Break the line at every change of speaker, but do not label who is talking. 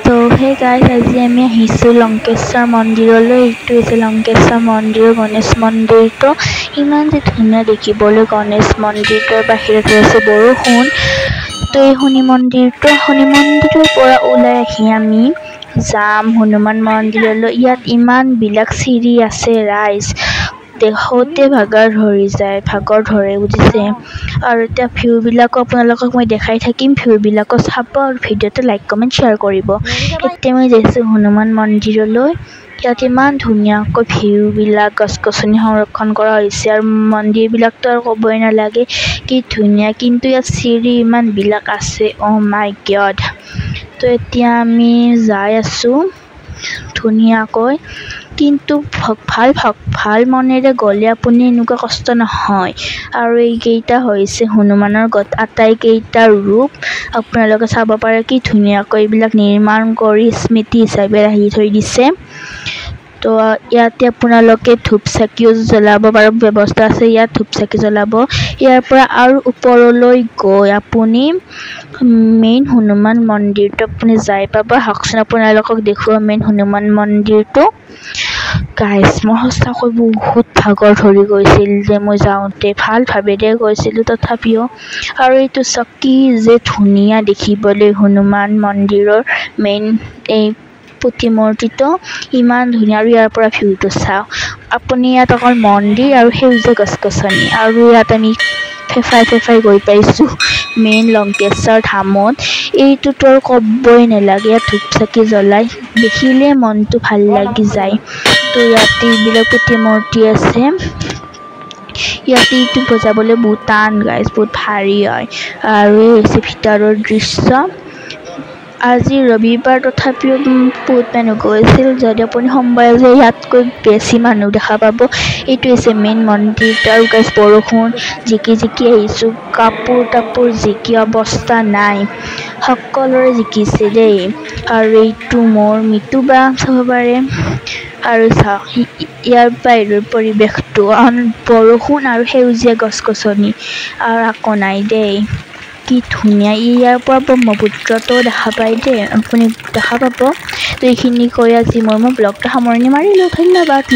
তো hey guys আজি আমি আহিছোঁ লংকেশ্বৰ মন্দিৰলৈ। এইটো হৈছে লংকেশ্বৰ মন্দিৰ, গণেশ মন্দিৰটো ইমান যে ধুনীয়া দেখিবলৈ। গণেশ মন্দিৰটোৰ বাহিৰত হৈছে বৰষুণ। তো এই শনি মন্দিৰৰ পৰা ওলাই আহি আমি যাম হনুমান মন্দিৰলৈ। ইয়াত ইমানবিলাক চিৰি আছে ৰাইজ, দেখোঁতে ভাগৰ ধৰে বুজিছে। আৰু এতিয়া ভিউবিলাকো আপোনালোকক মই দেখাই থাকিম। ভিউবিলাকো চাব আৰু ভিডিঅ'টো লাইক কমেণ্ট শ্বেয়াৰ কৰিব। এতিয়া মই যাইছোঁ হনুমান মন্দিৰলৈ। ইয়াত ইমান ধুনীয়াকৈ ভিউবিলাক, গছ গছনি সংৰক্ষণ কৰা হৈছে আৰু মন্দিৰবিলাকতো আৰু ক'বই নালাগে কি ধুনীয়া। কিন্তু ইয়াত চিৰি ইমানবিলাক আছে, অ' মাই গড। তো এতিয়া আমি যাই আছোঁ ধুনীয়াকৈ, কিন্তু ভাল মনেৰে গ'লে আপুনি এনেকুৱা কষ্ট নহয়। আৰু এইকেইটা হৈছে হনুমানৰ আটাইকেইটা ৰূপ। আপোনালোকে চাব পাৰে কি ধুনীয়াকৈ এইবিলাক নিৰ্মাণ কৰি স্মৃতি হিচাপে ৰাখি থৈ দিছে। তো ইয়াতে আপোনালোকে ধূপ চাকিও জ্বলাব পাৰে, ব্যৱস্থা আছে ইয়াত ধূপ চাকি জ্বলাব। ইয়াৰ পৰা আৰু ওপৰলৈ গৈ আপুনি মেইন হনুমান মন্দিৰটো আপুনি যাই পাব। আহকচোন আপোনালোকক দেখুৱাম মেইন হনুমান মন্দিৰটো। গাইজ মই সঁচাকৈ বহুত ভাগৰ ধৰি গৈছিল যে মই যাওঁতে, ভাল ভাৱেৰে গৈছিলোঁ তথাপিও। আৰু এইটো চকী যে ধুনীয়া দেখিবলৈ, হনুমান মন্দিৰৰ মেইন এই প্ৰতিমূৰ্তিটো ইমান ধুনীয়া। আৰু ইয়াৰ পৰা ভিউটো চাওক আপুনি। ইয়াত অকল মন্দিৰ আৰু সেউজীয়া গছ গছনি। আৰু ইয়াত আমি ফেফাই গৈ পাইছোঁ মেইন লংকেশ্বৰ ধামত। এইটোতো আৰু ক'বই নালাগে, ইয়াত ধূপ চাকি জ্বলাই দেখিলে মনটো ভাল লাগি যায়। তো ইয়াতে এইবিলাক প্ৰতিমূৰ্তি আছে। ইয়াতে এইটো বজাবলৈ বহুত টান গাইজ, বহুত ভাৰী হয়। আৰু এই হৈছে ভিতৰৰ দৃশ্য। আজি ৰবিবাৰ তথাপিও বহুত মানুহ গৈছিল। যদি আপুনি সোমবাৰে যায় ইয়াতকৈ বেছি মানুহ দেখা পাব। এইটো হৈছে মেইন মন্দিৰটো। আৰু গাইজ বৰষুণ জিকি আহিছোঁ, কাপোৰ তাপোৰ জিকি অৱস্থা নাই, সকলোৰে জিকিছে দেই। আৰু এইটো মোৰ মিতু বা চাব পাৰে। আৰু চাওক ইয়াৰ বাহিৰৰ পৰিৱেশটো, বৰষুণ আৰু সেউজীয়া গছ গছনি আৰু একো নাই দেই। কি ধুনীয়া। ইয়াৰ পৰা ব্ৰহ্মপুত্ৰটো দেখা পায় দেই, আপুনি দেখা পাব। তো এইখিনি কৈ আজি মই ব্লগটো সামৰণি মাৰিলোঁ। ধন্যবাদ।